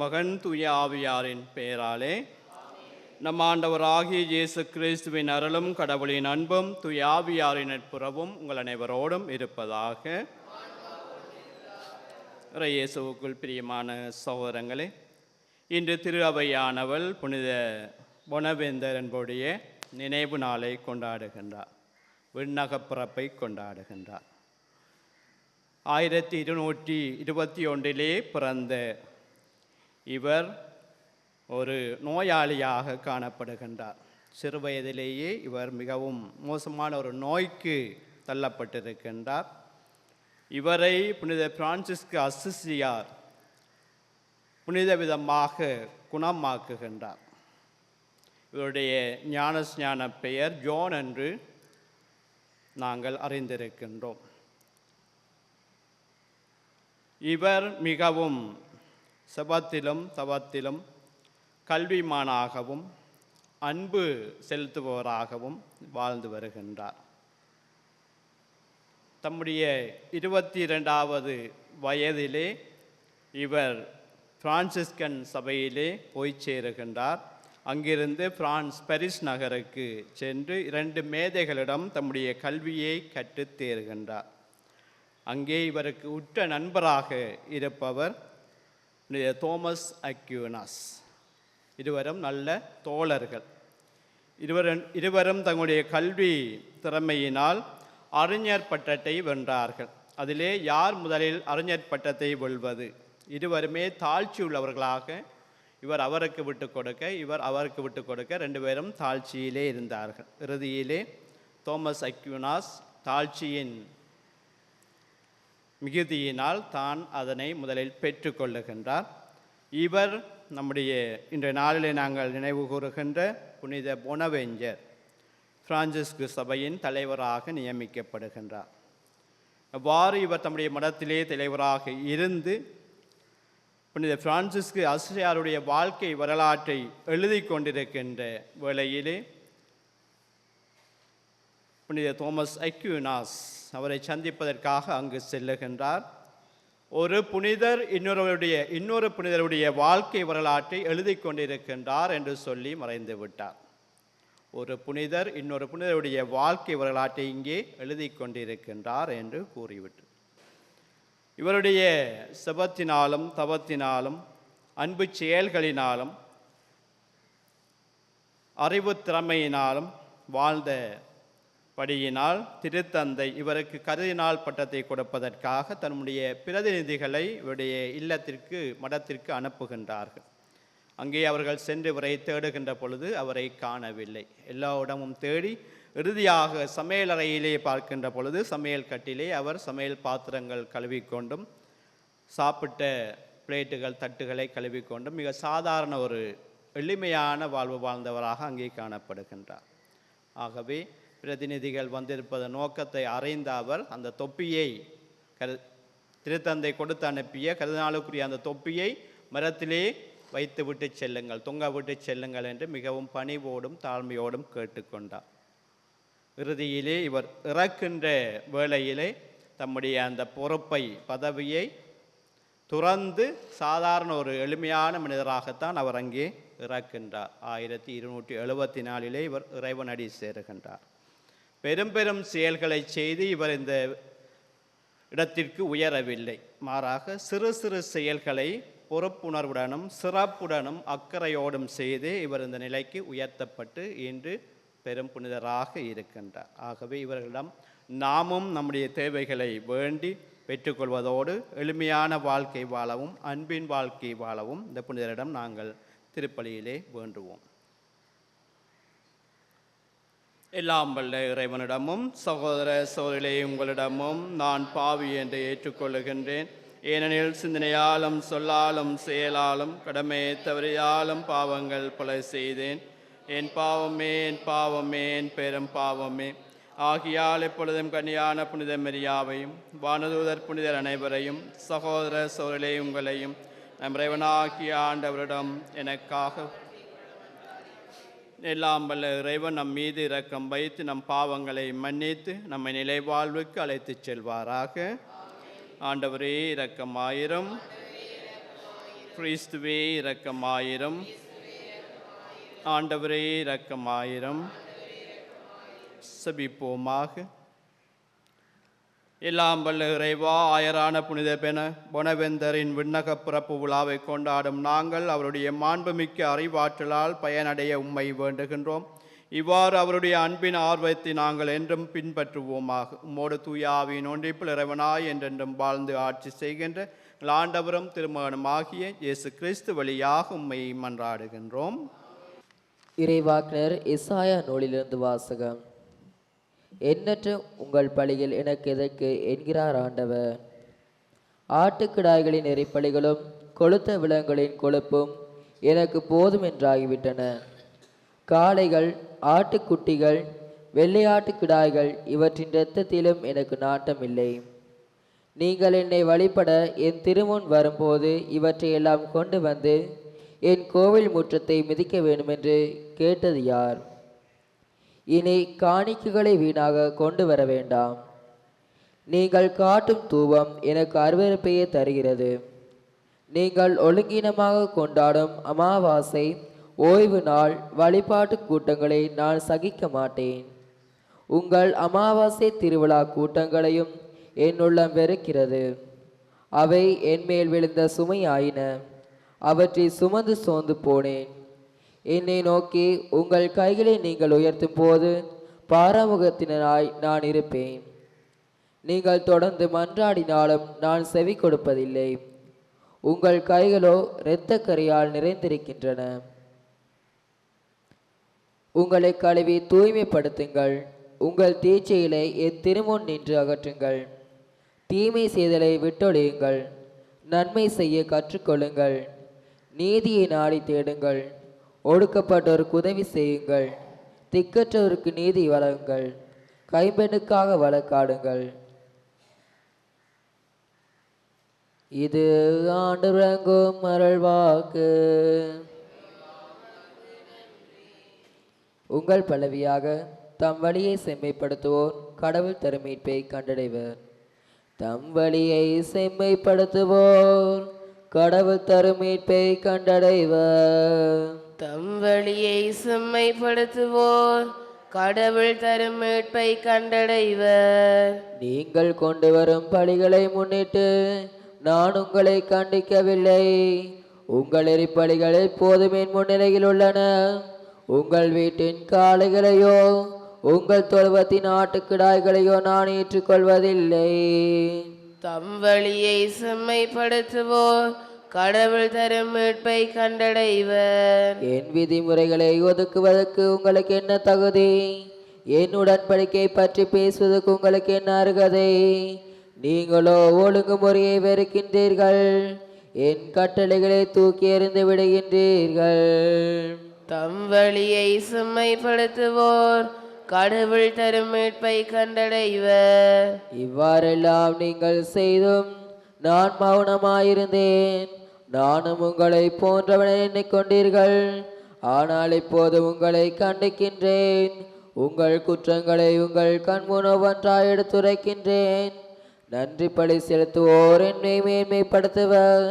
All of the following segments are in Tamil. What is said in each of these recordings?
மகன் தூய ஆவியாரின் பெயராலே. நம் ஆண்டவராகிய இயேசு கிறிஸ்துவின் அருளும் கடவுளின் அன்பும் தூய ஆவியாரின் நட்புறவும் உங்கள் அனைவரோடும் இருப்பதாக. இயேசுவுக்குள் பிரியமான சகோதரங்களே, இன்று திரு அவையானவள் புனித பொனவேந்தர் என்புடைய நினைவு நாளை கொண்டாடுகின்றார். விண்ணகப் பிறப்பை கொண்டாடுகின்றார். 1221 பிறந்த இவர் ஒரு நோயாளியாக காணப்படுகின்றார். சிறுவயதிலேயே இவர் மிகவும் மோசமான ஒரு நோய்க்கு தள்ளப்பட்டிருக்கின்றார். இவரை புனித பிரான்சிஸ்கு அசிசியார் புனித விதமாக குணமாக்குகின்றார். இவருடைய ஞான பெயர் ஜோன் என்று நாங்கள் அறிந்திருக்கின்றோம். இவர் மிகவும் செபத்திலும் தவத்திலும் கல்விமானாகவும் அன்பு செலுத்துபவராகவும் வாழ்ந்து வருகின்றார். தம்முடைய 22வது வயதிலே இவர் பிரான்சிஸ்கன் சபையிலே போய் சேருகின்றார். அங்கிருந்து பாரிஸ் நகருக்கு சென்று 2 மேதைகளிடம் தம்முடைய கல்வியை கற்றுத் தேர்கின்றார். அங்கே இவருக்கு உற்ற நண்பராக இருப்பவர் தோமஸ் அக்யூனாஸ். இருவரும் நல்ல தோழர்கள். இருவரும் தங்களுடைய கல்வி திறமையினால் அறிஞர் பட்டத்தை வென்றார்கள். அதிலே யார் முதலில் அறிஞர் பட்டத்தை வெல்வது? இருவருமே தாழ்ச்சி உள்ளவர்களாக, இவர் அவருக்கு விட்டு கொடுக்க, இவர் அவருக்கு விட்டு கொடுக்க, 2 பேரும் தாழ்ச்சியிலே இருந்தார்கள். இறுதியிலே தோமஸ் அக்யூனாஸ் தாழ்ச்சியின் மிகுதியினால் தான் அதனை முதலில் பெற்றுக்கொள்ளுகின்றார். இவர் நம்முடைய இன்றைய நாளிலே நாங்கள் நினைவு கூறுகின்ற புனித பொனவேந்தர் பிரான்சிஸ்கு சபையின் தலைவராக நியமிக்கப்படுகின்றார். அவ்வாறு இவர் தம்முடைய மடத்திலே தலைவராக இருந்து புனித பிரான்சிஸ்கு அசிசியாருடைய வாழ்க்கை வரலாற்றை எழுதி கொண்டிருக்கின்ற வேளையிலே புனித தோமஸ் அக்யூனாஸ் அவரை சந்திப்பதற்காக அங்கு செல்லுகின்றார். ஒரு புனிதர் இன்னொரு புனிதருடைய வாழ்க்கை வரலாற்றை எழுதி கொண்டிருக்கின்றார் என்று சொல்லி மறைந்து விட்டார். ஒரு புனிதர் இன்னொரு புனிதருடைய வாழ்க்கை வரலாற்றை இங்கே எழுதி கொண்டிருக்கின்றார் என்று கூறிவிட்டு, இவருடைய செபத்தினாலும் தவத்தினாலும் அன்பு செயல்களினாலும் அறிவு திறமையினாலும் வாழ்ந்த படியினால் திருத்தந்தை இவருக்கு கர்தினால் பட்டத்தை கொடுப்பதற்காக தன்னுடைய பிரதிநிதிகளை இவருடைய மடத்திற்கு அனுப்புகின்றார்கள். அங்கே அவர்கள் சென்று இவரை தேடுகின்ற பொழுது அவரை காணவில்லை. எல்லா இடமும் தேடி இறுதியாக சமையலறையிலே பார்க்கின்ற பொழுது சமையல் கட்டிலே அவர் சமையல் பாத்திரங்கள் கழுவிக்கொண்டும் சாப்பிட்ட பிளேட்டுகள் தட்டுகளை கழுவிக்கொண்டும் மிக சாதாரண ஒரு எளிமையான வாழ்வு வாழ்ந்தவராக அங்கே காணப்படுகின்றார். ஆகவே பிரதிநிதிகள் வந்திருப்பத நோக்கத்தை அறிந்த அவர் அந்த தொப்பியை திருத்தந்தை கொடுத்து அனுப்பிய கர்தினாலுக்குரிய அந்த தொப்பியை மரத்திலே வைத்து விட்டு செல்லுங்கள், தொங்க விட்டு செல்லுங்கள் என்று மிகவும் பணிவோடும் தாழ்மையோடும் கேட்டுக்கொண்டார். இறுதியிலே இவர் இறக்கின்ற வேளையிலே தம்முடைய அந்த பொறுப்பை பதவியை துறந்து சாதாரண ஒரு எளிமையான மனிதராகத்தான் அவர் அங்கே இறக்கின்றார். 1274 இவர் இறைவனடி சேருகின்றார். பெரும் பெரும் செயல்களை செய்து இவர் இந்த இடத்திற்கு உயரவில்லை. மாறாக சிறு சிறு செயல்களை பொறுப்புணர்வுடனும் சிறப்புடனும் அக்கறையோடும் செய்து இவர் இந்த நிலைக்கு உயர்த்தப்பட்டு இன்று பெரும் புனிதராக இருக்கின்றார். ஆகவே இவர்களிடம் நாமும் நம்முடைய தேவைகளை வேண்டி பெற்றுக்கொள்வதோடு எளிமையான வாழ்க்கை வாழவும் அன்பின் வாழ்க்கை வாழவும் இந்த புனிதரிடம் நாங்கள் திருப்பலியிலே வேண்டுவோம். எல்லாம் வல்ல இறைவனிடமும் சகோதர சகோதரிகளே உங்களிடமும் நான் பாவி என்று ஏற்றுக்கொள்ளுகின்றேன். ஏனெனில் சிந்தனையாலும் சொல்லாலும் செயலாலும் கடமை தவறியாலும் பாவங்கள் பல செய்தேன். என் பாவமே என் பாவமே என் பெரும் பாவமே. ஆகியால் எப்பொழுதும் கன்னியான புனித மரியாவையும் வானதூதர் புனிதர் அனைவரையும் சகோதர சகோதரிகளே உங்களையும் நம் இறைவனாகிய ஆண்டவரிடம் எனக்காக எல்லாம் வல்ல இறைவன் நம் மீது இரக்கம் வைத்து நம் பாவங்களை மன்னித்து நம்மை நிலை வாழ்வுக்கு அழைத்துச் செல்வாராக. ஆண்டவரே இரக்கமாயிரம். கிறிஸ்துவே இரக்கமாயிரம். ஆண்டவரே இரக்கமாயிரம். செபிப்போமாக. எல்லாம் வல்ல இறைவா, ஆயரான புனித பொனவெந்தரின் விண்ணக பிறப்பு விழாவை கொண்டாடும் நாங்கள் அவருடைய மாண்புமிக்க அறிவாற்றலால் பயனடைய உம்மை வேண்டுகின்றோம். இவ்வாறு அவருடைய அன்பின் ஆர்வத்தை நாங்கள் என்றும் பின்பற்றுவோமாக. உம்மோடு தூயாவின் ஒன்றிப்பில் இறைவனாய் என்றென்றும் வாழ்ந்து ஆட்சி செய்கின்ற ஆண்டவரும் திருமகனுமாகிய இயேசு கிறிஸ்து வழியாக உம்மை மன்றாடுகின்றோம். இறைவாக்கினர் எசாயா நூலிலிருந்து வாசகம். எண்ணற்ற உங்கள் பலிகள் எனக்கு எதற்கு என்கிறார் ஆண்டவர். ஆட்டுக்கிடாய்களின் எரிப்பலிகளும் கொளுத்த விலங்குகளின் கொழுப்பும் எனக்கு போதும் என்றாகிவிட்டன. காளைகள், ஆட்டுக்குட்டிகள், வெள்ளையாட்டுக்கிடாய்கள் இவற்றின் இரத்தத்திலும் எனக்கு நாட்டமில்லை. நீங்கள் என்னை வழிபட என் திருமுன் வரும்போது இவற்றை எல்லாம் கொண்டு வந்து என் கோவில் முற்றத்தை மிதிக்க வேண்டுமென்று கேட்டது யார்? இனி காணிக்கைகளை வீணாக கொண்டு வர வேண்டாம். நீங்கள் காட்டும் தூபம் எனக்கு அருவருப்பையே தருகிறது. நீங்கள் ஒழுங்கீனமாக கொண்டாடும் அமாவாசை, ஓய்வு நாள், வழிபாட்டு கூட்டங்களை நான் சகிக்க மாட்டேன். உங்கள் அமாவாசை திருவிழா கூட்டங்களையும் என் உள்ளம் வெறுக்கிறது. அவை என்மேல் விழுந்த சுமையாயின. அவற்றை சுமந்து சோர்ந்து போனேன். என்னை நோக்கி உங்கள் கைகளை நீங்கள் உயர்த்தும் போது பாராமுகத்தினராய் நான் இருப்பேன். நீங்கள் தொடர்ந்து மன்றாடினாலும் நான் செவி கொடுப்பதில்லை. உங்கள் கைகளோ இரத்த கரியால் நிறைந்திருக்கின்றன. உங்களை கழுவி தூய்மைப்படுத்துங்கள். உங்கள் தீச்சையிலை என் திருமுன் நின்று அகற்றுங்கள். தீமை செய்தலை விட்டொழியுங்கள். நன்மை செய்ய கற்றுக்கொள்ளுங்கள். நீதியை நாடி தேடுங்கள். ஒடுக்கப்பட்டோருக்கு உதவி செய்யுங்கள். திக்கற்றவருக்கு நீதி வழங்குங்கள். கைம்பெண்ணுக்காக வழக்காடுங்கள். இது ஆண்டவர் வழங்கும் அருள்வாக்கு. உங்கள் பல்லவியாக தம் வழியை செம்மைப்படுத்துவோர் கடவுள் தரும் மீட்பை கண்டடைவர். தம் வழியை செம்மைப்படுத்துவோர் கடவுள் தரும் மீட்பை கண்டடைவர். தம் வழியை செம்மைப்படுத்துவோர் கடவுள் தரும் மீட்பை கண்டடைவர். நீங்கள் கொண்டு வரும் பலிகளை முன்னிட்டு நான் உங்களை கண்டிக்கவில்லை. உங்கள் எரிப்பலிகள் எப்போதும் என் முன்னிலையில் உள்ளன. உங்கள் வீட்டின் காளைகளையோ உங்கள் தொழுவத்தின் ஆட்டுக்கிடாய்களையோ நான் ஏற்றுக்கொள்வதில்லை. தம் வழியை செம்மைப்படுத்துவோர் கடவுள் தரும் மீட்பை கண்டடைவர். என் விதிமுறைகளை ஒதுக்குவதற்கு உங்களுக்கு என்ன தகுதி? என் உடன்படிக்கை பற்றி பேசுவதற்கு உங்களுக்கு என்ன அருகதை? நீங்களோ ஒழுங்குமுறையை வெறுக்கின்றீர்கள். என் கட்டளைகளை தூக்கி எறிந்து விடுகின்றீர்கள். தம் வழியை செம்மைப்படுத்துவோர் கடவுள் தரும் மீட்பை கண்டடைவர். இவ்வாறெல்லாம் நீங்கள் செய்தும் நான் மௌனமாயிருந்தேன். நானும் உங்களை போன்றவனை எண்ணிக்கொண்டீர்கள். ஆனால் இப்போது உங்களை கண்டிக்கின்றேன். உங்கள் குற்றங்களை உங்கள் கண்முன் ஒவ்வொன்றாய் எடுத்துரைக்கின்றேன். நன்றி பலி செலுத்துவோர் என்னை மேன்மைப்படுத்துவர்.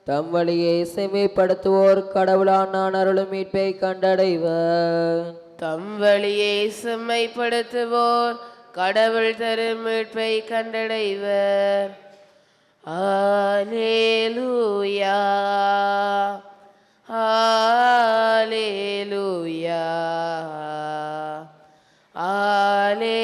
தம் வழியை செம்மைப்படுத்துவோர் கடவுளான் நான் அருளும் மீட்பை கண்டடைவர். தம் வழியை செம்மைப்படுத்துவோர் கடவுள் தரும் மீட்பை கண்டடைவர். அல்லேலூயா, அல்லேலூயா, அல்லேலூயா.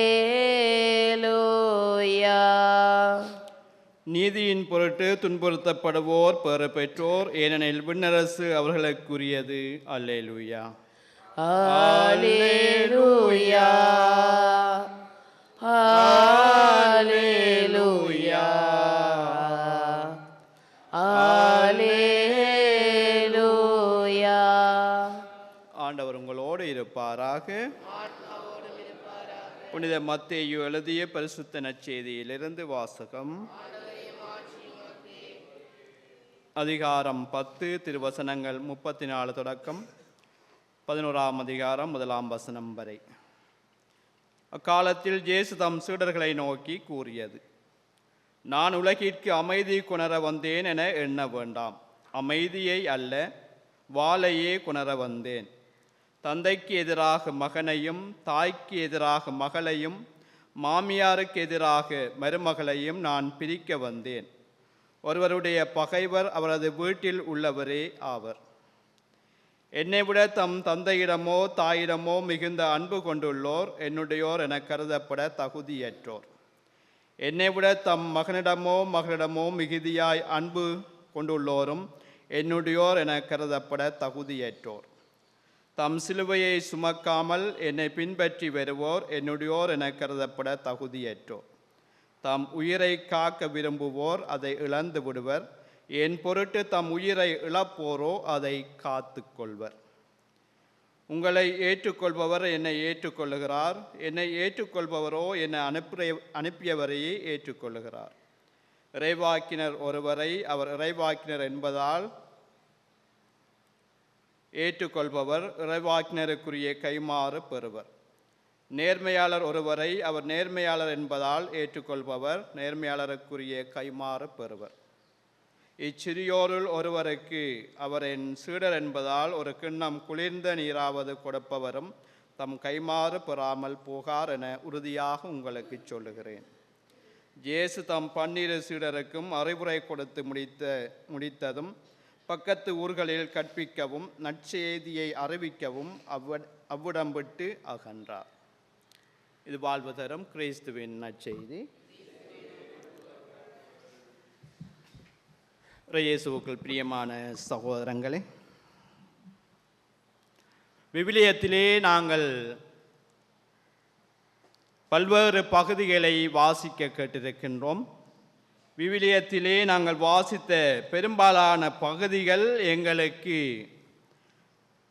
நீதியின் பொருட்டு துன்புறுத்தப்படுவோர் பெற பெற்றோர், ஏனெனில் விண்ணரசு அவர்களுக்குரியது. அல்லேலூயா, அல்லேலூயா, அல்லேலூயா, அல்லேலூயா. ஆண்டவர் உங்களோடு இருப்பாராக. புனித மத்தேயு எழுதிய பரிசுத்த நற்செய்தியிலிருந்து வாசகம். அதிகாரம் 10 திருவசனங்கள் 34 தொடக்கம் 11ஆம் அதிகாரம் 1ஆம் வசனம் வரை. அக்காலத்தில் இயேசு தம் சீடர்களை நோக்கி கூறியது: நான் உலகிற்கு அமைதி கொணர வந்தேன் என எண்ண வேண்டாம். அமைதியை அல்ல, வாளையே கொணர வந்தேன். தந்தைக்கு எதிராக மகனையும், தாய்க்கு எதிராக மகளையும், மாமியாருக்கு எதிராக மருமகளையும் நான் பிரிக்க வந்தேன். ஒருவருடைய பகைவர் அவரது வீட்டில் உள்ளவரே ஆவர். என்னை விட தம் தந்தையிடமோ தாயிடமோ மிகுந்த அன்பு கொண்டுள்ளோர் என்னுடையோர் என கருதப்பட தகுதியற்றோர். என்னை விட தம் மகனிடமோ மகளிடமோ மிகுதியாய் அன்பு கொண்டுள்ளோரும் என்னுடையோர் என கருதப்பட தகுதியற்றோர். தம் சிலுவையை சுமக்காமல் என்னை பின்பற்றி வருவோர் என்னுடையோர் என கருதப்பட தகுதியற்றோர். தம் உயிரை காக்க விரும்புவோர் அதை இழந்து விடுவர். என் பொருட்டு தம் உயிரை இழப்போரோ அதை காத்து கொள்வர். உங்களை ஏற்றுக்கொள்பவர் என்னை ஏற்றுக்கொள்ளுகிறார். என்னை ஏற்றுக்கொள்பவரோ என்னை அனுப்பியவரையே ஏற்றுக்கொள்ளுகிறார். இறைவாக்கினர் ஒருவரை அவர் இறைவாக்கினர் என்பதால் ஏற்றுக்கொள்பவர் இறைவாக்கினருக்குரிய கைமாறு பெறுவர். நேர்மையாளர் ஒருவரை அவர் நேர்மையாளர் என்பதால் ஏற்றுக்கொள்பவர் நேர்மையாளருக்குரிய கைமாறு பெறுவர். இச்சிறியோருள் ஒருவருக்கு அவர் என் சீடர் என்பதால் ஒரு கிண்ணம் குளிர்ந்த நீராவது கொடுப்பவரும் தம் கைமாறு பெறாமல் போகார் என உறுதியாக உங்களுக்கு சொல்லுகிறேன். இயேசு தம் 12 சீடருக்கும் அறிவுரை கொடுத்து முடித்ததும் பக்கத்து ஊர்களில் கற்பிக்கவும் நற்செய்தியை அறிவிக்கவும் அவ்விடம் விட்டு அகன்றார். இது வாழ்வு தரும் கிறிஸ்துவின் நற்செய்தி. இயேசுவுக்குள் பிரியமான சகோதரங்களே, விவிலியத்திலே நாங்கள் பல்வேறு பகுதிகளை வாசிக்க கேட்டிருக்கின்றோம். விவிலியத்திலே நாங்கள் வாசித்த பெரும்பாலான பகுதிகள் எங்களுக்கு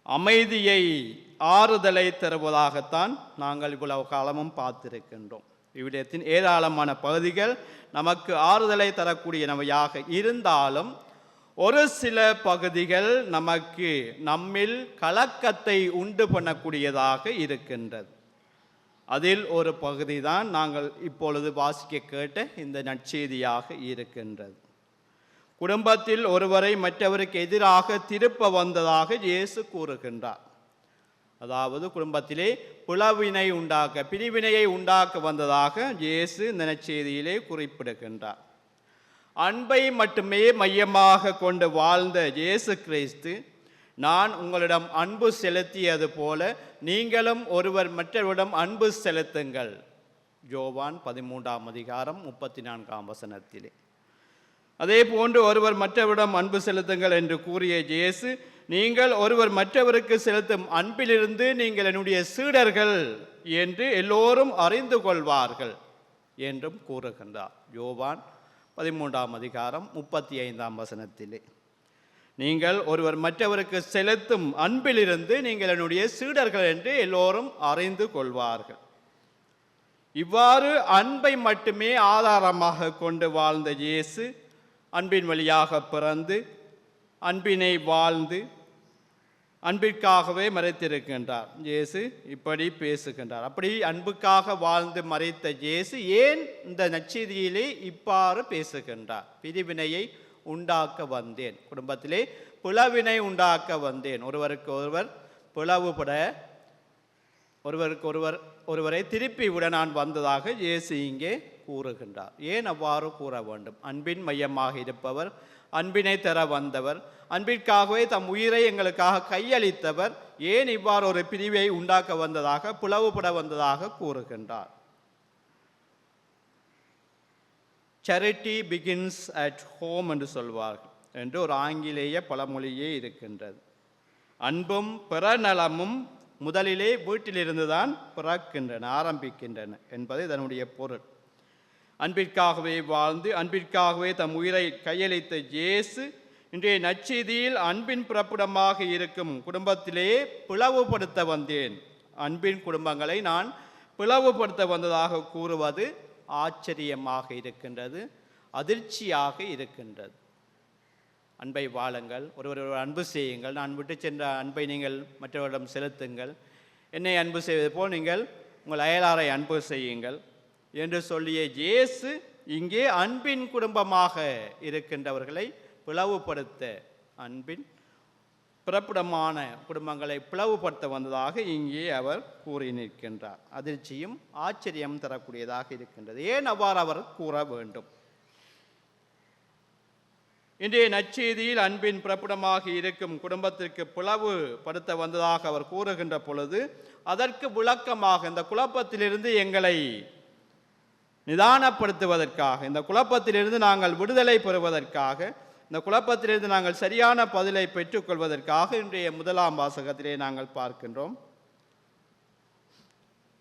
அமைதியை ஆறுதலை தருவதாகத்தான் நாங்கள் இவ்வளவு காலமும் பார்த்திருக்கின்றோம். விவிலியத்தின் ஏராளமான பகுதிகள் நமக்கு ஆறுதலை தரக்கூடியனவையாக இருந்தாலும் ஒரு சில பகுதிகள் நமக்கு நம்மில் கலக்கத்தை உண்டு பண்ணக்கூடியதாக இருக்கின்றது. அதில் ஒரு பகுதி தான் நாங்கள் இப்பொழுது வாசிக்க கேட்ட இந்த நற்செய்தியாக இருக்கின்றது. குடும்பத்தில் ஒருவரை மற்றவருக்கு எதிராக திருப்ப வந்ததாக இயேசு கூறுகின்றார். அதாவது குடும்பத்திலே பிரிவினையை உண்டாக்க வந்ததாக இயேசு இந்த நற்செய்தியிலே குறிப்பிடுகின்றார். அன்பை மட்டுமே மையமாக கொண்டு வாழ்ந்த இயேசு கிறிஸ்து, நான் உங்களிடம் அன்பு செலுத்தியது போல நீங்களும் ஒருவர் மற்றவரிடம் அன்பு செலுத்துங்கள், யோவான் 13:34 அதே போன்று ஒருவர் மற்றவரிடம் அன்பு செலுத்துங்கள் என்று கூறிய இயேசு, நீங்கள் ஒருவர் மற்றவருக்கு செலுத்தும் அன்பிலிருந்து நீங்கள் என்னுடைய சீடர்கள் என்று எல்லோரும் அறிந்து கொள்வார்கள் என்றும் கூறுகின்றார். யோவான் 13:35 நீங்கள் ஒருவர் மற்றவருக்கு செலுத்தும் அன்பிலிருந்து நீங்கள் என்னுடைய சீடர்கள் என்று எல்லோரும் அறிந்து கொள்வார்கள். இவ்வாறு அன்பை மட்டுமே ஆதாரமாக கொண்டு வாழ்ந்த இயேசு அன்பின் வழியாக பிறந்து அன்பினை வாழ்ந்து அன்பிற்காகவே மறைத்திருக்கின்றார். இயேசு இப்படி பேசுகின்றார். அப்படி அன்புக்காக வாழ்ந்து மறைத்த இயேசு ஏன் இந்த நற்செய்தியிலே இவ்வாறு பேசுகின்றார்? பிரிவினையை உண்டாக்க வந்தேன், குடும்பத்திலே பிளவினை உண்டாக்க வந்தேன், ஒருவருக்கு ஒருவர் பிளவுபட ஒருவரை திருப்பி விட நான் வந்ததாக இயேசு இங்கே கூறுகின்றார். ஏன் அவ்வாறு கூற வேண்டும்? அன்பின் மையமாக இருப்பவர், அன்பினை தர வந்தவர், அன்பிற்காகவே தம் உயிரை எங்களுக்காக கையளித்தவர் ஏன் இவ்வாறு ஒரு பிரிவை உண்டாக்க வந்ததாக, பிளவுபட வந்ததாக கூறுகின்றார்? Charity begins at home என்று சொல்வார்கள் என்று ஒரு ஆங்கிலேய பழமொழியே இருக்கின்றது. அன்பும் பிறநலமும் முதலிலே வீட்டிலிருந்து தான் பிறக்கின்றன, ஆரம்பிக்கின்றன என்பது இதனுடைய பொருள். அன்பிற்காகவே வாழ்ந்து அன்பிற்காகவே தம் உயிரை கையளித்த இயேசு இன்றைய நற்செய்தியில் அன்பின் பிறப்பிடமாக இருக்கும் குடும்பத்திலே பிளவுபடுத்த வந்தேன், அன்பின் குடும்பங்களை நான் பிளவுபடுத்த வந்ததாக கூறுவது ஆச்சரியமாக இருக்கின்றது, அதிர்ச்சியாக இருக்கின்றது. அன்பை வாழுங்கள், ஒருவர் அன்பு செய்யுங்கள், நான் விட்டு சென்ற அன்பை நீங்கள் மற்றவரிடம் செலுத்துங்கள், என்னை அன்பு செய்வது போல் நீங்கள் உங்கள் அயலாரை அன்பு செய்யுங்கள் என்று சொல்லிய இயேசு இங்கே அன்பின் குடும்பமாக இருக்கின்றவர்களை பிளவுபடுத்த அன்பின் பிறப்பிடமான குடும்பங்களை பிளவுபடுத்த வந்ததாக இங்கே அவர் கூறி நிற்கின்றார். அதிர்ச்சியும் ஆச்சரியம் தரக்கூடியதாக இருக்கின்றது. ஏன் அவ்வாறு அவர் கூற வேண்டும்? இன்றைய நற்செய்தியில் அன்பின் பிறப்பிடமாக இருக்கும் குடும்பத்திற்கு பிளவுபடுத்த வந்ததாக அவர் கூறுகின்ற பொழுது அதற்கு விளக்கமாக இந்த குழப்பத்திலிருந்து எங்களை நிதானப்படுத்துவதற்காக, இந்த குழப்பத்திலிருந்து நாங்கள் விடுதலை பெறுவதற்காக, இந்த குழப்பத்திலிருந்து நாங்கள் சரியான பதிலை பெற்றுக்கொள்வதற்காக இன்றைய முதலாம் வாசகத்திலே நாங்கள் பார்க்கின்றோம்.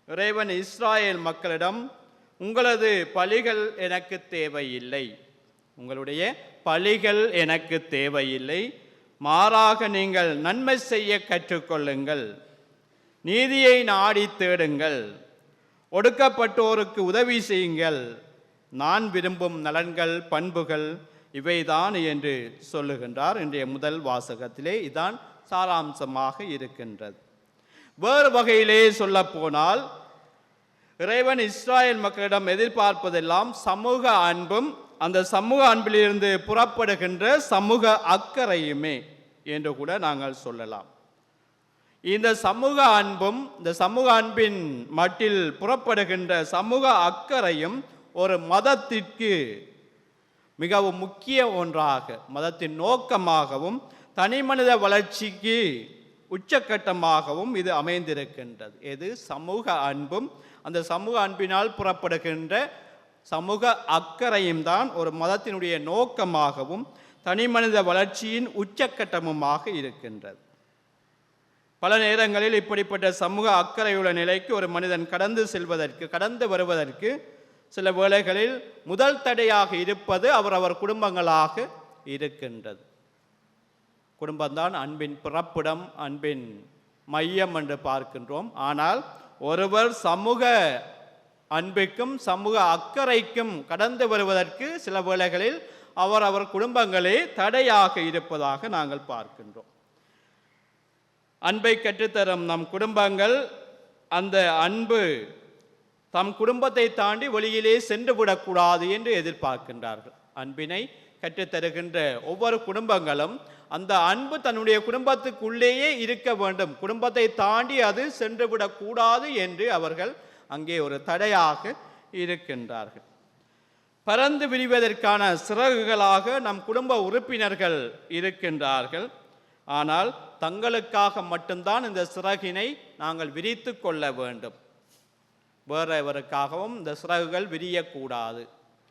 இறைவன் இஸ்ராயேல் மக்களிடம், உங்களது பலிகள் எனக்கு தேவையில்லை, உங்களுடைய பலிகள் எனக்கு தேவையில்லை, மாறாக நீங்கள் நன்மை செய்ய கற்றுக்கொள்ளுங்கள், நீதியை நாடி தேடுங்கள், ஒடுக்கப்பட்டோருக்கு உதவி செய்யுங்கள், நான் விரும்பும் நலன்கள் பண்புகள் இவைதான் என்று சொல்லுகின்றார். இன்றைய முதல் வாசகத்திலே இதான் சாராம்சமாக இருக்கின்றது. வேறு வகையிலே சொல்ல போனால் இறைவன் இஸ்ராயேல் மக்களிடம் எதிர்பார்ப்பதெல்லாம் சமூக அன்பும் அந்த சமூக அன்பிலிருந்து புறப்படுகின்ற சமூக அக்கறையுமே என்று கூட நாங்கள் சொல்லலாம். இந்த சமூக அன்பும் இந்த சமூக அன்பின் மட்டில் புறப்படுகின்ற சமூக அக்கறையும் ஒரு மதத்திற்கு மிகவும் முக்கிய ஒன்றாக, மதத்தின் நோக்கமாகவும் தனிமனித வளர்ச்சிக்கு உச்சக்கட்டமாகவும் இது அமைந்திருக்கின்றது. எது? சமூக அன்பும் அந்த சமூக அன்பினால் புறப்படுகின்ற சமூக அக்கறையும் தான் ஒரு மதத்தினுடைய நோக்கமாகவும் தனிமனித வளர்ச்சியின் உச்சக்கட்டமுமாக இருக்கின்றது. பல நேரங்களில் இப்படிப்பட்ட சமூக அக்கறையுள்ள நிலைக்கு ஒரு மனிதன் கடந்து வருவதற்கு சில வேளைகளில் முதல் தடையாக இருப்பது அவரவர் குடும்பங்களாக இருக்கின்றது. குடும்பம்தான் அன்பின் பிறப்பிடம், அன்பின் மையம் என்று பார்க்கின்றோம். ஆனால் ஒருவர் சமூக அன்பிற்கும் சமூக அக்கறைக்கும் கடந்து வருவதற்கு சில வேளைகளில் அவரவர் குடும்பங்களே தடையாக இருப்பதாக நாங்கள் பார்க்கின்றோம். அன்பை கற்றுத்தரும் நம் குடும்பங்கள் அந்த அன்பு தம் குடும்பத்தை தாண்டி வெளியிலே சென்று விடக்கூடாது என்று எதிர்பார்க்கின்றார்கள். அன்பினை கற்றுத்தருகின்ற ஒவ்வொரு குடும்பங்களும் அந்த அன்பு தன்னுடைய குடும்பத்துக்குள்ளேயே இருக்க வேண்டும், குடும்பத்தை தாண்டி அது சென்று விடக்கூடாது என்று அவர்கள் அங்கே ஒரு தடையாக இருக்கின்றார்கள். பறந்து விரிவதற்கான சிறகுகளாக நம் குடும்ப உறுப்பினர்கள் இருக்கின்றார்கள். ஆனால் தங்களுக்காக மட்டும்தான் இந்த சிறகினை நாங்கள் விரித்து கொள்ள வேண்டும், வேறெவருக்காகவும் இந்த சிறகுகள் விரியக்கூடாது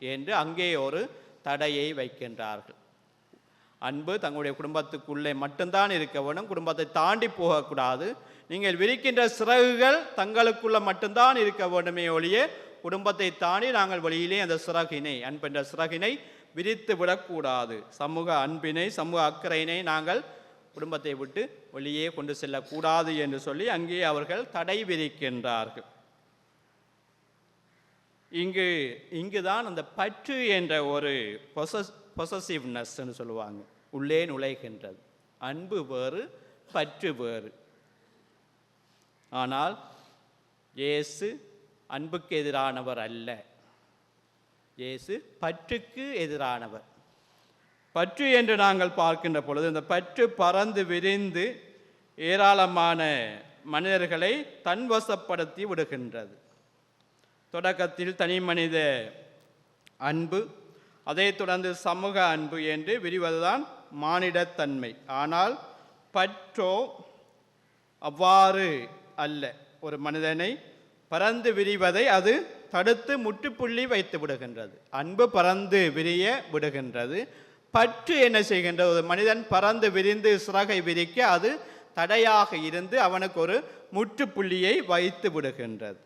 என்று அங்கே ஒரு தடையை வைக்கின்றார்கள். அன்பு தங்களுடைய குடும்பத்துக்குள்ளே மட்டும்தான் இருக்க வேண்டும், குடும்பத்தை தாண்டி போகக்கூடாது. நீங்கள் விரிக்கின்ற சிறகுகள் தங்களுக்குள்ள மட்டும்தான் இருக்க வேண்டுமே ஒழிய குடும்பத்தை தாண்டி நாங்கள் வெளியிலே அந்த சிறகினை, அன்பென்ற சிறகினை விரித்து விடக்கூடாது. சமூக அன்பினை, சமூக அக்கறையினை நாங்கள் குடும்பத்தை விட்டு வெளியே கொண்டு செல்லக்கூடாது என்று சொல்லி அங்கே அவர்கள் தடை விதிக்கின்றார்கள். இங்குதான் அந்த பற்று என்ற ஒரு பொசசிவ்னஸ் சொல்லுவாங்க, உள்ளே நுழைகின்றது. அன்பு வேறு, பற்று வேறு. ஆனால் இயேசு அன்புக்கு எதிரானவர் அல்ல, இயேசு பற்றுக்கு எதிரானவர். பற்று என்று நாங்கள் பார்க்கின்ற பொழுது இந்த பற்று பறந்து விரிந்து ஏராளமான மனிதர்களை தன்வசப்படுத்தி விடுகின்றது. தொடக்கத்தில் தனி மனித அன்பு, அதைத் தொடர்ந்து சமூக அன்பு என்று விரிவதுதான் மானிடத்தன்மை. ஆனால் பற்றோ அவ்வாறு அல்ல. ஒரு மனிதனை பறந்து விரிவதை அது தடுத்து முற்றுப்புள்ளி வைத்து விடுகின்றது. அன்பு பறந்து விரிய விடுகின்றது. பற்று என்ன செய்கின்றது? ஒரு மனிதன் பறந்து விரிந்து சிறகை விரிக்க அது தடையாக இருந்து அவனுக்கு ஒரு முற்றுப்புள்ளியை வைத்து விடுகின்றது.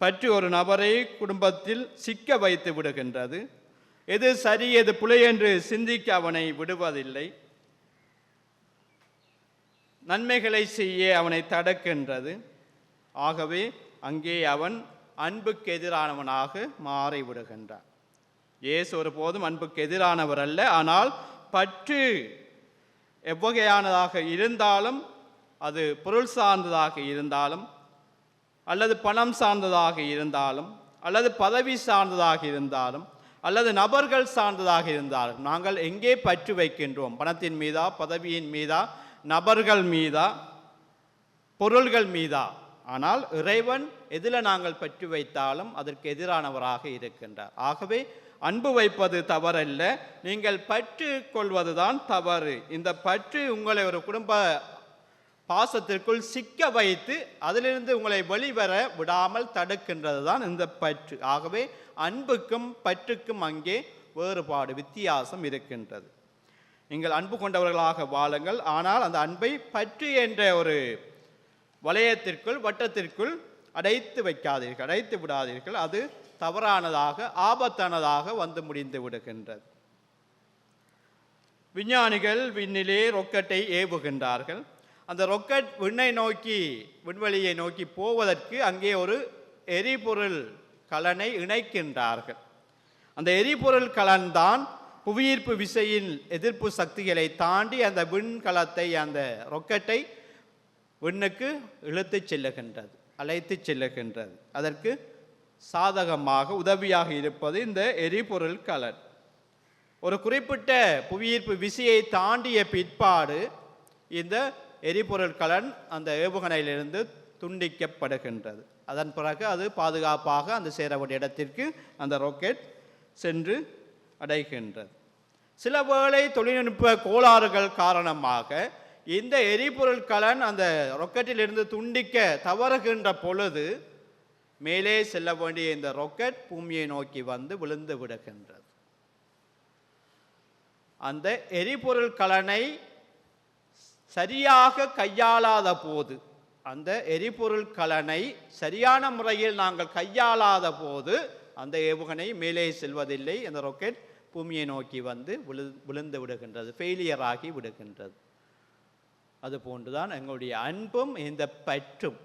பற்று ஒரு நபரை குடும்பத்தில் சிக்க வைத்து விடுகின்றது. எது சரி எது பிழை என்று சிந்திக்க அவனை விடுவதில்லை. நன்மைகளை செய்ய அவனை தடுக்கின்றது. ஆகவே அங்கே அவன் அன்புக்கு எதிரானவனாக மாறிவிடுகின்றான். இயேசு ஒருபோதும் அன்புக்கு எதிரானவர் அல்ல. ஆனால் பற்று எவ்வகையானதாக இருந்தாலும், அது பொருள் சார்ந்ததாக இருந்தாலும், அல்லது பணம் சார்ந்ததாக இருந்தாலும், அல்லது பதவி சார்ந்ததாக இருந்தாலும், அல்லது நபர்கள் சார்ந்ததாக இருந்தால் நாங்கள் எங்கே பற்று வைக்கின்றோம்? பணத்தின் மீதா, பதவியின் மீதா, நபர்கள் மீதா, பொருள்கள் மீதா? ஆனால் இறைவன் எதில் நாங்கள் பற்று வைத்தாலும் அதற்கு எதிரானவராக இருக்கின்றார். ஆகவே அன்பு வைப்பது தவறல்ல, நீங்கள் பற்று கொள்வதுதான் தவறு. இந்த பற்று உங்களை ஒரு குடும்ப பாசத்திற்குள் சிக்க வைத்து அதிலிருந்து உங்களை வெளிவர விடாமல் தடுக்கின்றது தான் இந்த பற்று. ஆகவே அன்புக்கும் பற்றுக்கும் அங்கே வேறுபாடு, வித்தியாசம் இருக்கின்றது. நீங்கள் அன்பு கொண்டவர்களாக வாழுங்கள், ஆனால் அந்த அன்பை பற்று என்ற ஒரு வளையத்திற்குள், வட்டத்திற்குள் அடைத்து வைக்காதீர்கள், அடைத்து விடாதீர்கள். அது தவறானதாக, ஆபத்தானதாக வந்து முடிந்து விடுகின்றது. விஞ்ஞானிகள் விண்ணிலே ரொக்கெட்டை ஏவுகின்றார்கள். அந்த ரொக்கெட் விண்வெளியை நோக்கி போவதற்கு அங்கே ஒரு எரிபொருள் கலனை இணைக்கின்றார்கள். அந்த எரிபொருள் கலன் தான் புவியீர்ப்பு விசையின் எதிர்ப்பு சக்திகளை தாண்டி அந்த விண்கலத்தை, அந்த ரொக்கெட்டை விண்ணுக்கு இழுத்து செல்லுகின்றது, அழைத்து செல்லுகின்றது. அதற்கு சாதகமாக உதவியாக இருப்பது இந்த எரிபொருள் கலன். ஒரு குறிப்பிட்ட புவியீர்ப்பு விசையை தாண்டிய பிற்பாடு இந்த எரிபொருள் கலன் அந்த ஏவுகணையிலிருந்து துண்டிக்கப்படுகின்றது. அதன் பிறகு அது பாதுகாப்பாக அந்த சேர வேண்டிய இடத்திற்கு அந்த ராக்கெட் சென்று அடைகின்றது. சில வேளை தொழில்நுட்ப கோளாறுகள் காரணமாக இந்த எரிபொருள் கலன் அந்த ராக்கெட்டிலிருந்து துண்டிக்க தவறுகின்ற பொழுது மேலே செல்ல வேண்டிய இந்த ராக்கெட் பூமியை நோக்கி வந்து விழுந்து விடுகின்றது. அந்த எரிபொருள் கலனை சரியாக கையாளாத போது, அந்த எரிபொருள் கலனை சரியான முறையில் நாங்கள் கையாளாத போது அந்த ஏவுகணை மேலே செல்வதில்லை, அந்த ராக்கெட் பூமியை நோக்கி வந்து விழுந்து விடுகின்றது, ஃபெயிலியர் ஆகி விடுகின்றது. அதுபோன்றுதான் எங்களுடைய அன்பும் இந்த பற்றும்.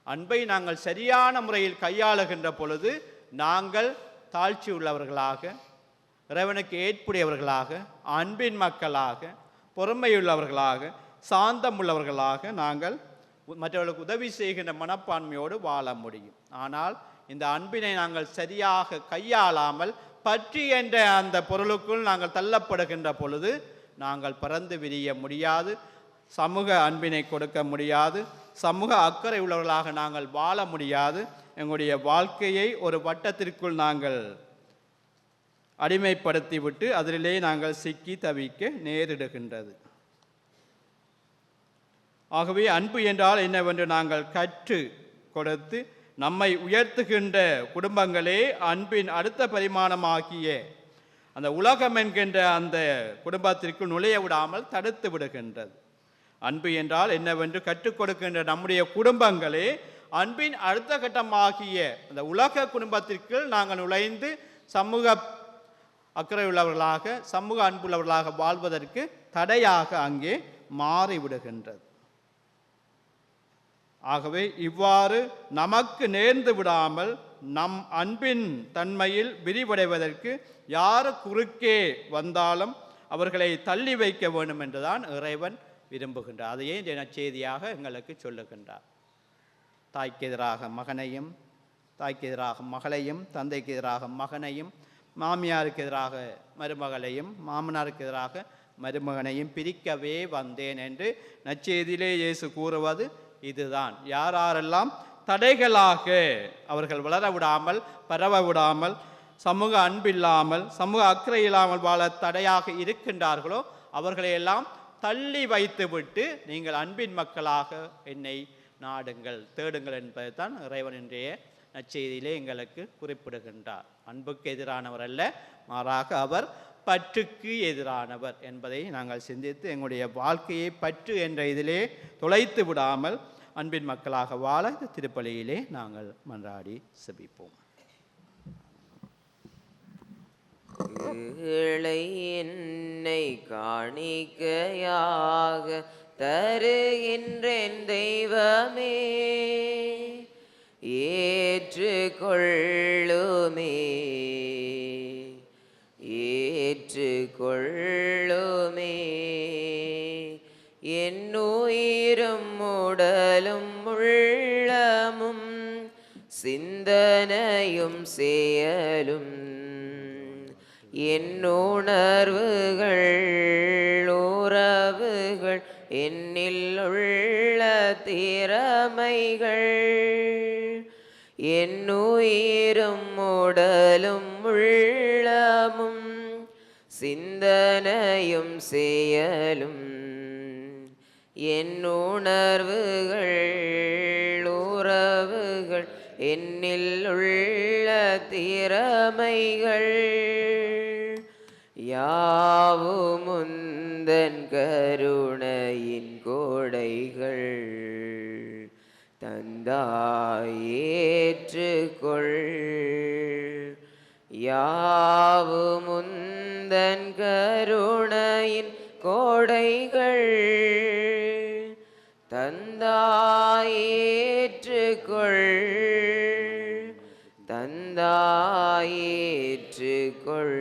அன்பை நாங்கள் சரியான முறையில் கையாளுகின்ற பொழுது நாங்கள் தாழ்ச்சி உள்ளவர்களாக, இறைவனுக்கு ஏற்புடையவர்களாக, அன்பின் மக்களாக, பொறுமையுள்ளவர்களாக, சாந்தம் உள்ளவர்களாக நாங்கள் மற்றவர்களுக்கு உதவி செய்கின்ற மனப்பான்மையோடு வாழ முடியும். ஆனால் இந்த அன்பினை நாங்கள் சரியாக கையாளாமல் பற்றி என்ற அந்த பொருளுக்குள் நாங்கள் தள்ளப்படுகின்ற பொழுது நாங்கள் பறந்து விரிய முடியாது, சமூக அன்பினை கொடுக்க முடியாது, சமூக அக்கறை உள்ளவர்களாக நாங்கள் வாழ முடியாது. எங்களுடைய வாழ்க்கையை ஒரு வட்டத்திற்குள் நாங்கள் அடிமைப்படுத்திவிட்டு அதிலே நாங்கள் சிக்கி தவிக்க நேரிடுகின்றது. ஆகவே அன்பு என்றால் என்னவென்று நாங்கள் கற்று கொடுத்து நம்மை உயர்த்துகின்ற குடும்பங்களே அன்பின் அடுத்த பரிமாணமாகிய அந்த உலகம் என்கின்ற அந்த குடும்பத்திற்குள் நுழைய விடாமல் தடுத்து விடுகின்றது. அன்பு என்றால் என்னவென்று கற்றுக் கொடுக்கின்ற நம்முடைய குடும்பங்களே அன்பின் அடுத்த கட்டமாகிய அந்த உலக குடும்பத்திற்குள் நாங்கள் நுழைந்து சமூக அக்கறை உள்ளவர்களாக, சமூக அன்புள்ளவர்களாக வாழ்வதற்கு தடையாக அங்கே மாறிவிடுகின்றது. ஆகவே இவ்வாறு நமக்கு நேர்ந்து விடாமல் நம் அன்பின் தன்மையில் விரிவடைவதற்கு யார் குறுக்கே வந்தாலும் அவர்களை தள்ளி வைக்க வேண்டும் என்றுதான் இறைவன் விரும்புகின்றார். அதையே இந்த நற்செய்தியாக எங்களுக்கு சொல்லுகின்றார். தாய்க்கு எதிராக மகனையும், தாய்க்கு எதிராக மகளையும், தந்தைக்கு எதிராக மகனையும், மாமியாருக்கு எதிராக மருமகளையும், மாமனாருக்கு எதிராக மருமகனையும் பிரிக்கவே வந்தேன் என்று நற்செய்தியிலே இயேசு கூறுவது இதுதான். யாரெல்லாம் தடைகளாக அவர்கள் வளர விடாமல், பரவ விடாமல், சமூக அன்பில்லாமல், சமூக அக்கறை இல்லாமல் வாழ தடையாக இருக்கின்றார்களோ அவர்களையெல்லாம் தள்ளி வைத்துவிட்டு நீங்கள் அன்பின் மக்களாக என்னை நாடுங்கள், தேடுங்கள் என்பதைத்தான் இறைவன் இன்றைய நற்செய்தியிலே எங்களுக்கு குறிப்பிடுகின்றார். அன்புக்கு எதிரானவர் அல்ல, மாறாக அவர் பற்றுக்கு எதிரானவர் என்பதை நாங்கள் சிந்தித்து எங்களுடைய வாழ்க்கையை பற்று என்ற இதிலே தொலைத்து விடாமல் அன்பின் மக்களாக வாழ இந்த திருப்பலியிலே நாங்கள் மன்றாடி செபிப்போம். ஏழை என்னை காணிக்கையாக தருகின்றேன் தெய்வமே, ஏற்றுக்கொள்ளுமே, ஏற்றுக்கொள்ளுமே. என் உயிரும் உடலும் உள்ளமும் சிந்தனையும் செயலும் என் உணர்வுகள் உறவுகள் என்னில் உள்ள திறமைகள் என் உயிரும் உடலும் உள்ளமும் சிந்தனையும் செயலும் என் உணர்வுகள் உறவுகள் என்னில் உள்ள திறமைகள் யாவுமுந்தன் கருணையின் கோடைகள் தந்தாய் ஏற்றுக்கொள் யாவுமுந்தன் கருணையின் கோடைகள் தந்தாய் ஏற்றுக்கொள் தந்தாய் ஏற்றுக்கொள்.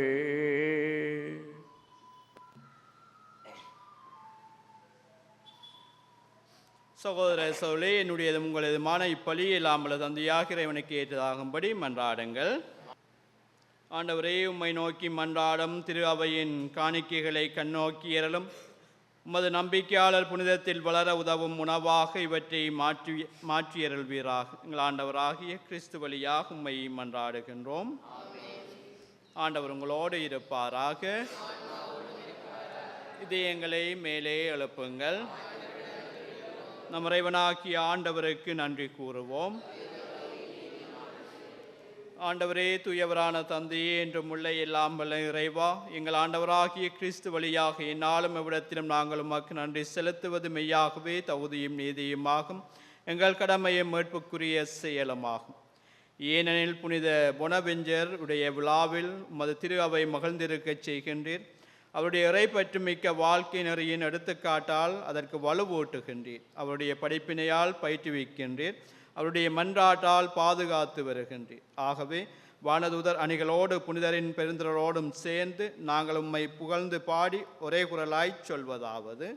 சகோதர சோழே, என்னுடையதும் உங்களதுமான இப்பலி இல்லாமல் தந்தையாக இறைவனுக்கு ஏற்றதாகும்படி மன்றாடுங்கள். ஆண்டவரே, உம்மை நோக்கி மன்றாடும் திரு அவையின் காணிக்கைகளை கண்ணோக்கி ஏறலும் உமது நம்பிக்கையாளர் புனிதத்தில் வளர உதவும் உணவாக இவற்றை மாற்றியருள்வீராக. எங்கள் ஆண்டவராகிய கிறிஸ்து வழியாக உம்மை மன்றாடுகின்றோம். ஆண்டவர் உங்களோடு இருப்பாராக. இதயங்களை மேலே எழுப்புங்கள். நம் இறைவனாகிய ஆண்டவருக்கு நன்றி கூறுவோம். ஆண்டவரே, தூயவரான தந்தையே, என்றும் உள்ள எல்லாம் வல்ல இறைவா, எங்கள் ஆண்டவராகிய கிறிஸ்து வழியாக என்னாலும் எவ்விடத்திலும் நாங்கள் உமக்கு நன்றி செலுத்துவது மெய்யாகவே தகுதியும் நீதியுமாகும், எங்கள் கடமையும் மீட்புக்குரிய செயலுமாகும். ஏனெனில் புனித பொனவெஞ்சர் உடைய விழாவில் உமது திரு அவை மகிழ்ந்திருக்கச் செய்கின்றீர். அவருடைய இறைப்பற்று மிக்க வாழ்க்கை நெறியின் எடுத்துக்காட்டால் அதற்கு வலுவூட்டுகின்றீர். அவருடைய படிப்பினையால் பயிற்றுவிக்கின்றீர். அவருடைய மன்றாட்டால் பாதுகாத்து வருகின்றீர். ஆகவே வானதூதர் அணிகளோடு புனிதரின் பெருந்திரரோடும் சேர்ந்து நாங்கள் உம்மை புகழ்ந்து பாடி ஒரே குரலாய் சொல்வதாவது: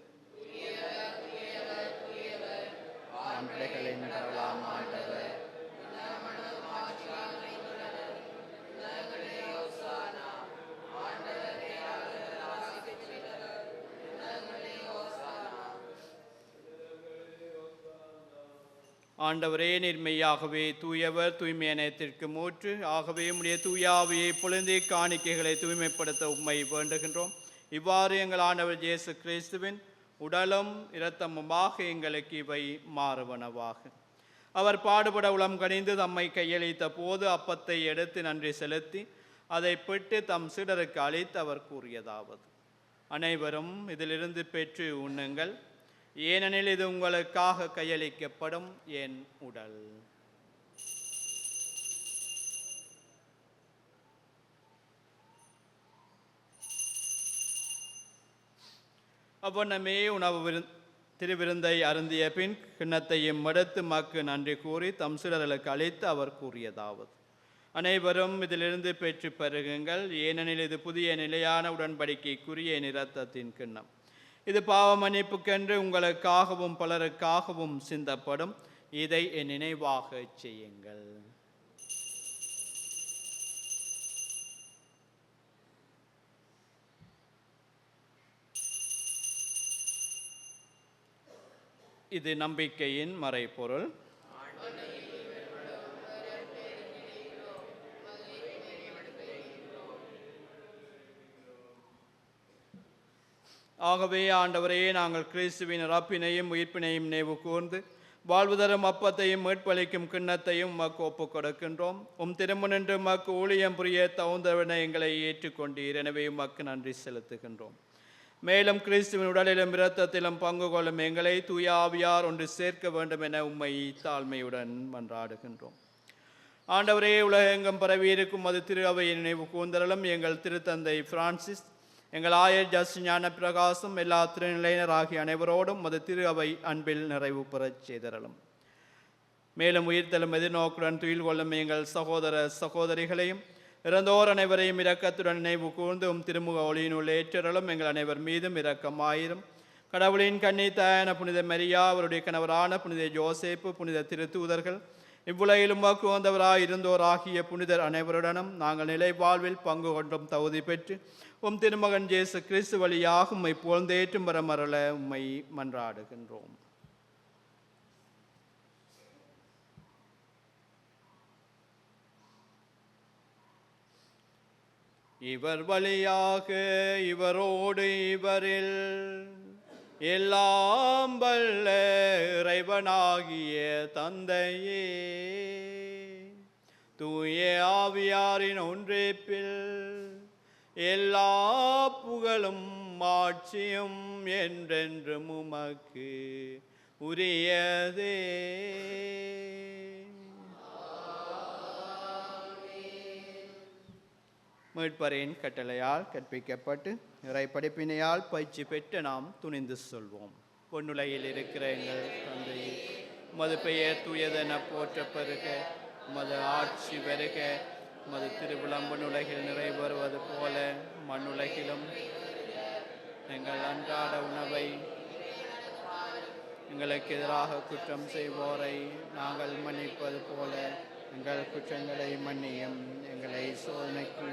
ஆண்டவரே, நீர்மையாகவே தூயவர், தூய்மையனத்திற்கு மூற்று. ஆகவே உம்முடைய தூயாவியை பொழுந்தே காணிக்கைகளை தூய்மைப்படுத்த உம்மை வேண்டுகின்றோம். இவ்வாறு எங்கள் ஆண்டவர் இயேசு கிறிஸ்துவின் உடலும் இரத்தமுமாக எங்களுக்கு இவை மாறுவனவாக. அவர் பாடுபட உளம் கனிந்து தம்மை கையளித்த போது அப்பத்தை எடுத்து நன்றி செலுத்தி அதை பிட்டு தம் சீடருக்கு அளித்து அவர் கூறியதாவது: அனைவரும் இதிலிருந்து பெற்று உண்ணுங்கள், ஏனெனில் இது உங்களுக்காக கையளிக்கப்படும் என் உடல். அவ்வண்ணமே உணவு திருவிருந்தை அருந்திய பின் கிண்ணத்தையும் எடுத்து மக்கு நன்றி கூறி தம் சீடர்களுக்கு அளித்து அவர் கூறியதாவது: அனைவரும் இதிலிருந்து பெற்று பருகுங்கள், ஏனெனில் இது புதிய நிலையான உடன்படிக்கைக்குரிய என் இரத்தத்தின் கிண்ணம். இது பாவ மன்னிப்புக்கென்று உங்களுக்காகவும் பலருக்காகவும் சிந்தப்படும். இதை என் நினைவாக செய்யுங்கள். இது நம்பிக்கையின் மறைபொருள். ஆகவே ஆண்டவரே, நாங்கள் கிறிஸ்துவின் இறப்பினையும் உயிர்ப்பினையும் நினைவு கூர்ந்து வாழ்வு தரும் அப்பத்தையும் மீட்பளிக்கும் கிண்ணத்தையும் உமக்கு ஒப்புக் கொடுக்கின்றோம். திருமுனின்று உமக்கு ஊழியம் புரிய தகுந்தவனை எங்களை ஏற்றுக்கொண்டீர். எனவே உமக்கு நன்றி செலுத்துகின்றோம். மேலும் கிறிஸ்துவின் உடலிலும் இரத்தத்திலும் பங்கு கொள்ளும் எங்களை தூய ஆவியார் ஒன்று சேர்க்க வேண்டும் என உம்மை தாழ்மையுடன் மன்றாடுகின்றோம். ஆண்டவரே, உலகெங்கும் பரவியிருக்கும் அது திரு அவையின் நினைவு கூர்ந்தரலும் எங்கள் திருத்தந்தை பிரான்சிஸ், எங்கள் ஆயர் ஜஸ் ஞான பிரகாசம், எல்லா திருநிலையினர் ஆகிய அனைவரோடும் மது திரு அவை அன்பில் நிறைவு பெறச் செய்தரலும். மேலும் உயிர்த்தலும் எதிர்நோக்குடன் துயில் கொள்ளும் எங்கள் சகோதர சகோதரிகளையும் இறந்தோர் அனைவரையும் இரக்கத்துடன் நினைவு கூர்ந்து திருமுக ஒளியினுள் ஏற்றரலும். எங்கள் அனைவர் மீதும் இரக்கமாயிரும். கடவுளின் கன்னி தாயான புனித மரியா, அவருடைய கணவரான புனித ஜோசேப்பு, புனித திருத்தூதர்கள், இவ்வுலகிலும் வாக்கு வந்தவராய் இருந்தோராகிய புனிதர் அனைவருடனும் நாங்கள் நிலை வாழ்வில் பங்கு கொண்டும் தகுதி பெற்று உம் திருமகன் இயேசு கிறிஸ்து வழியாக உம்மை புகழ்ந்தேற்றும் வரமரள உம்மை மன்றாடுகின்றோம். இவர் வழியாக இவரோடு இவரில் எல்லாம் வல்ல இறைவனாகிய தந்தையே, தூய ஆவியாரின் ஒன்றிப்பில் எல்லா புகழும் ஆட்சியும் என்றென்றும் உமக்கு உரியதே. மீட்பரின் கட்டளையால் கற்பிக்கப்பட்டு இறை படிப்பினையால் பயிற்சி பெற்று நாம் துணிந்து சொல்வோம். பொன்னுலகில் இருக்கிற எங்கள் தந்தையே, உமது பெயர் தூயதென போற்ற பெறுக, உமது ஆட்சி வருக, உமது திருவிழம் உலகில் நிறைவேறுவது போல மண்ணுலகிலும் எங்கள் அன்றாட உணவை எங்களுக்கு எதிராக குற்றம் செய்வோரை நாங்கள் மன்னிப்பது போல எங்கள் குற்றங்களை மன்னியும், எங்களை சோதனைக்கு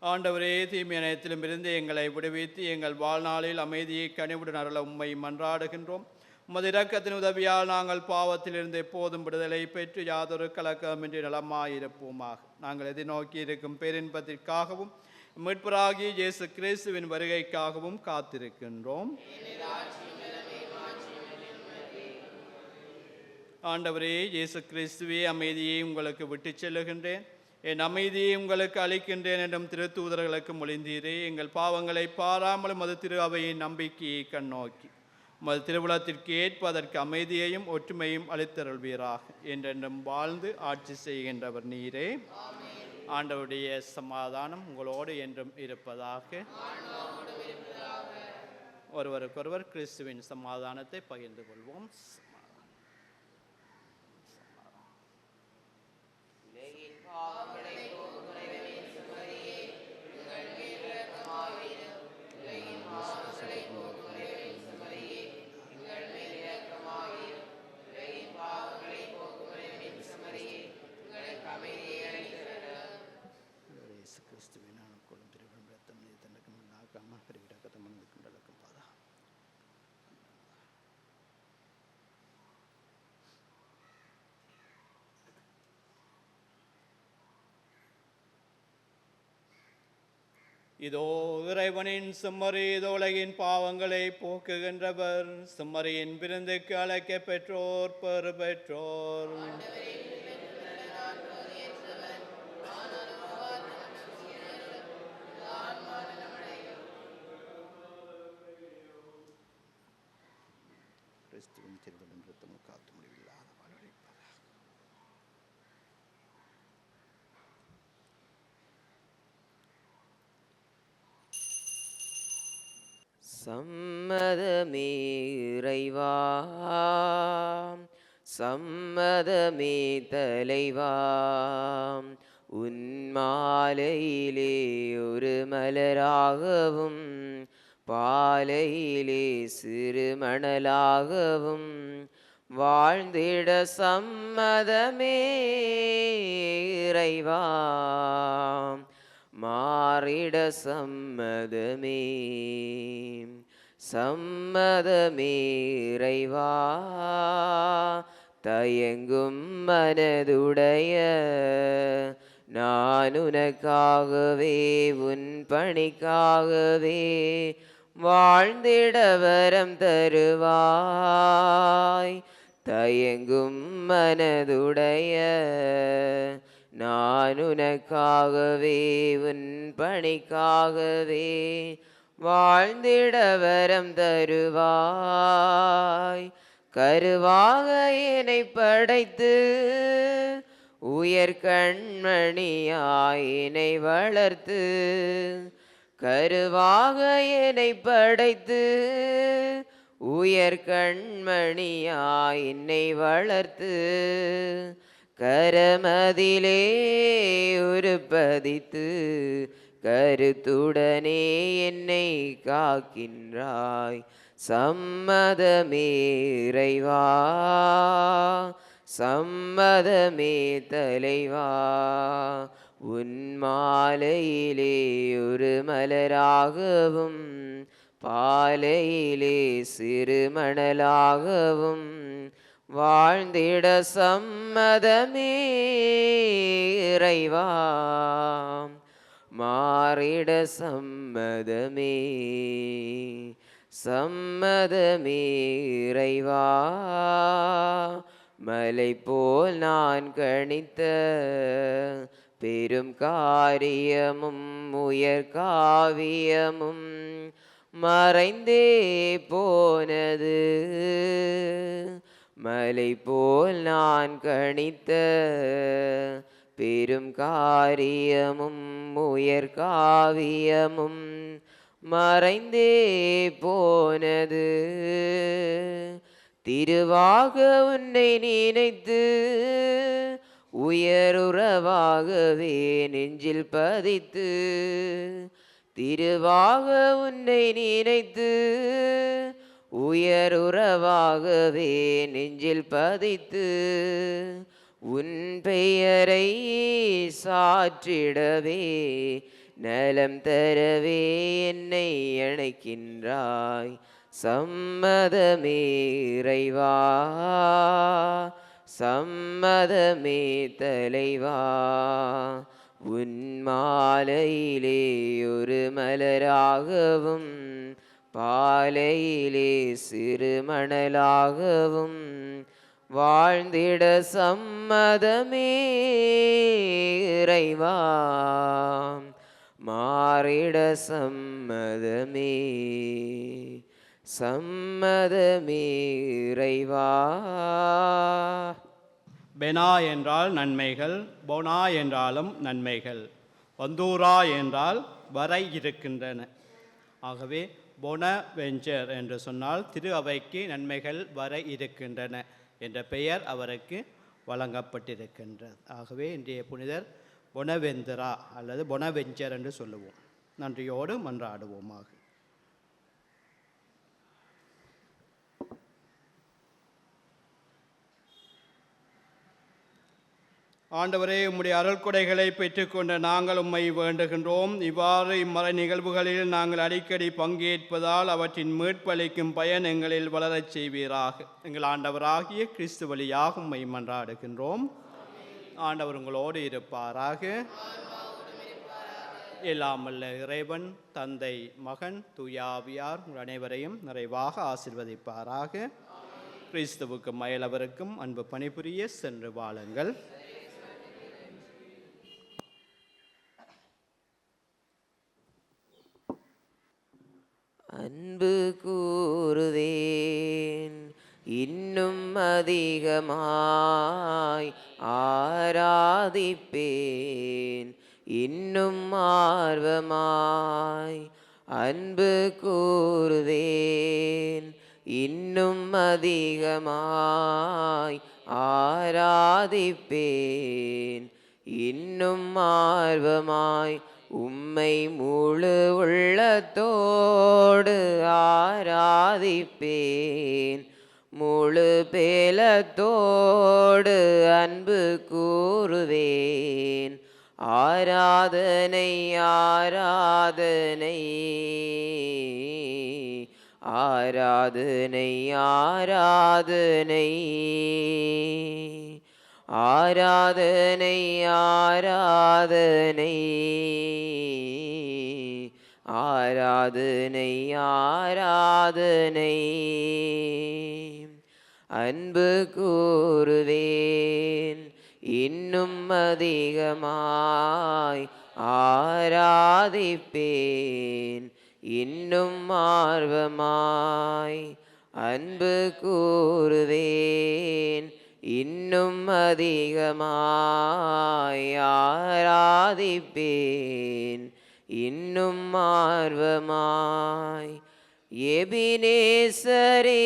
ஆண்டவரே, தீமை அனைத்திலும் இருந்து எங்களை விடுவித்து எங்கள் வாழ்நாளில் அமைதியை கனிவுடன் அருள உம்மை மன்றாடுகின்றோம். உமது இரக்கத்தின் உதவியால் நாங்கள் பாவத்திலிருந்து எப்போதும் விடுதலை பெற்று யாதொரு கலக்கமின்றி நலமாயிருப்போமாக. நாங்கள் எதிர்நோக்கி இருக்கும் பேரின்பத்திற்காகவும் மீட்பராகிய இயேசு கிறிஸ்துவின் வருகைக்காகவும் காத்திருக்கின்றோம். ஆண்டவரே இயேசு கிறிஸ்துவே, அமைதியை உங்களுக்கு விட்டு செல்லுகின்றேன், என் அமைதியை உங்களுக்கு அளிக்கின்றேன் என்றும் திருத்தூதர்களுக்கு மொழிந்தீரே. எங்கள் பாவங்களை பாராமலும் அது திரு அவையின் நம்பிக்கையை கண்ணோக்கி மது திருவிழத்திற்கு ஏற்பதற்கு அமைதியையும் ஒற்றுமையும் அளித்தருள்வீராக. என்றென்றும் வாழ்ந்து ஆட்சி செய்கின்றவர் நீரே. ஆண்டவருடைய சமாதானம் உங்களோடு என்றும் இருப்பதாக. ஒருவருக்கொருவர் கிறிஸ்துவின் சமாதானத்தை பகிர்ந்து கொள்வோம். இதோ இறைவனின் செம்மறி, உலகின் பாவங்களை போக்குகின்றவர். செம்மறியின் விருந்துக்கு அழைக்க பெற்றோர் பெறு பெற்றோர். கிறிஸ்துவின் திருவிழம் ரத்தமும் காத்து முடிவில்லாத வாழ்வழிப்பதாக. சம்மதமே இறைவா, சம்மதமே தலைவா, உன் மாலையிலே ஒரு மலராகவும் பாலையிலே சிறு மணலாகவும் வாழ்ந்திட சம்மதமே இறைவா, மாறிட சம்மதமே, சம்மதமே இறைவா. தயங்கும் மனதுடைய நான் உனக்காகவே உன் பணிக்காகவே வாழ்ந்திட வரம் தருவாய். தயங்கும் மனதுடைய நான் உனக்காகவே உன் பணிக்காகவே வாழ்ந்திட வரம் தருவாய். கருவாக என்னை படைத்து உயர் கண்மணியாய் என்னை வளர்த்து, கருவாக என்னை படைத்து உயர் கண்மணியாய் என்னை வளர்த்து, கரமதிலே உருப்பதித்து கருத்துடனே என்னை காக்கின்றாய். சம்மதமே இறைவா, சம்மதமே தலைவா. உன் மாலையிலே ஒரு மலராகவும் பாலையிலே சிறு மணலாகவும் வாழ்ந்திட சம்மதமே இறைவா, மாறிட சம்மதமே, சம்மதமே இறைவா. மலை போல் நான் கணித்த பெரும் காரியமும் உயர் காவியமும் மறைந்தே போனது. மலை போல் நான் கணித்த பெரும் காரியமும் உயர் காவியமும் மறைந்தே போனது. திருவாக உன்னை நினைத்து உயருறவாகவே நெஞ்சில் பதித்து, திருவாக உன்னை நினைத்து உயருறவாகவே நெஞ்சில் பதித்து, உன் பெயரை சாற்றிடவே நலம் தரவே என்னை அழைக்கின்றாய். சம்மதமே இறைவா, சம்மதமே தலைவா. உன் மாலையிலே ஒரு மலராகவும் பாலையிலே சிறு மணலாகவும் வாழ்ந்திட சம்மதமே இறைவா, மாறிட சம்மதமே, சம்மதமே இறைவா. பெனா என்றால் நன்மைகள், பொனா என்றாலும் நன்மைகள், வந்தூரா என்றால் வரை இருக்கின்றன. ஆகவே பொன வெஞ்சர் என்று சொன்னால் திரு அவைக்கு நன்மைகள் வர இருக்கின்றன என்ற பெயர் அவருக்கு வழங்கப்பட்டிருக்கின்றது. ஆகவே இன்றைய புனிதர் பொனவெந்தரா அல்லது பொனவெஞ்சர் என்று சொல்லுவோம். நன்றியோடு மன்றாடுவோமாக. ஆண்டவரே, உம்முடைய அருள்கொடைகளை பெற்றுக்கொண்ட நாங்கள் உம்மை வேண்டுகின்றோம். இவ்வாறு இம்மறை நிகழ்வுகளில் நாங்கள் அடிக்கடி பங்கேற்பதால் அவற்றின் மீட்பளிக்கும் பயன் எங்களில் வளரச் செய்வீராக. எங்கள் ஆண்டவராகிய கிறிஸ்து வழியாக உம்மை மன்றாடுகின்றோம். ஆண்டவர் உங்களோடு இருப்பாராக. எல்லாமல்ல இறைவன், தந்தை, மகன், தூய ஆவியார் உங்கள் அனைவரையும் நிறைவாக ஆசீர்வதிப்பாராக. கிறிஸ்துவுக்கும் அயலவருக்கும் அன்பு பணிபுரிய சென்று வாழுங்கள். அன்பு கூறுவேன் இன்னும் அதிகமாய், ஆராதிப்பேன் இன்னும் ஆர்வமாய். அன்பு கூறுவேன் இன்னும் அதிகமாய், ஆராதிப்பேன் இன்னும் ஆர்வமாய். உம்மை முழு உள்ளத்தோடு ஆராதிப்பேன், முழு பேலத்தோடு அன்பு கூறுவேன். ஆராதனை ஆராதனை ஆராதனை ஆராதனை ஆராதனை ஆராதனை ஆராதனை ஆராதனை. அன்பு கூறுவேன் இன்னும் அதிகமாய், ஆராதிப்பேன் இன்னும் ஆர்வமாய். அன்பு கூறுவேன் இன்னும் அதிகமாய், ஆராதிப்பேன் இன்னும் ஆர்வமாய். எபினேசரே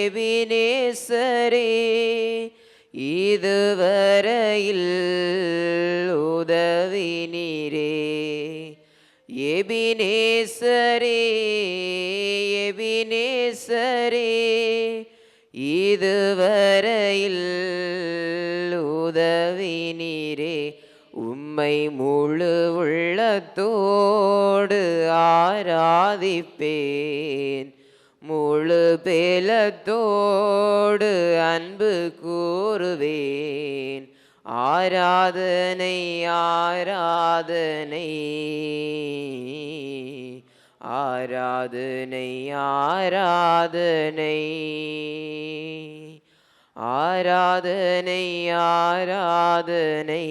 எபினேசரே, இதுவரையில் உதவி நீரே. எபினேசரே எபினேசரே, நேசரே இதுவரையில் உதவி நீரே உம்மை முழு உள்ளத்தோடு ஆராதிப்பேன் முழு பேலத்தோடு அன்பு கூறுவேன் ஆராதனை ஆராதனை ஆராதனை ஆராதனை ஆராதனை ஆராதனை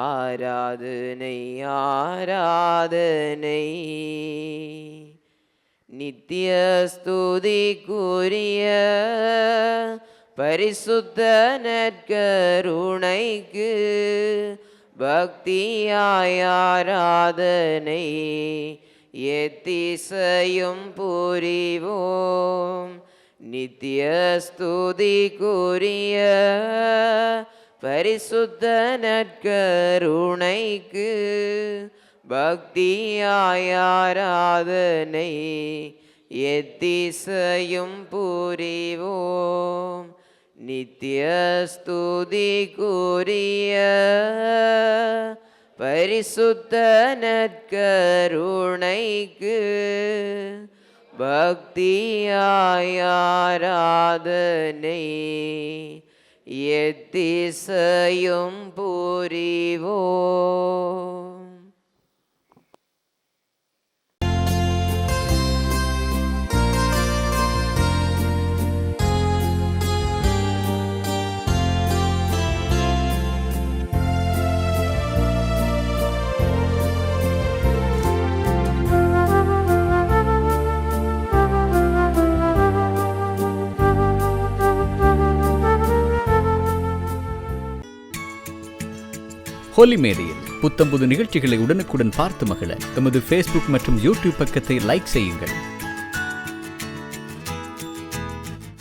ஆராதனை ஆராதனை நித்திய ஸ்துதிக்குரிய பரிசுத்த நற்கருணைக்கு பக்தியாய் ஆராதனை எத்திசையும் புரிவோம் நித்திய ஸ்துதிக்குரிய பரிசுத்த நற்கருணைக்கு பக்தியாய் ஆராதனை எத்திசையும் புரிவோம் நித்திய ஸ்துதிக்குரிய பரிசுத்த நற்கருணைக்கு பக்தியாய் ஆராதனை எத்திசையும் புரிவோம். ஹோலி மேடையில் புத்தம்புது நிகழ்ச்சிகளை உடனுக்குடன் பார்த்து மகிழ எமது ஃபேஸ்புக் மற்றும் யூடியூப் பக்கத்தை லைக் செய்யுங்கள்.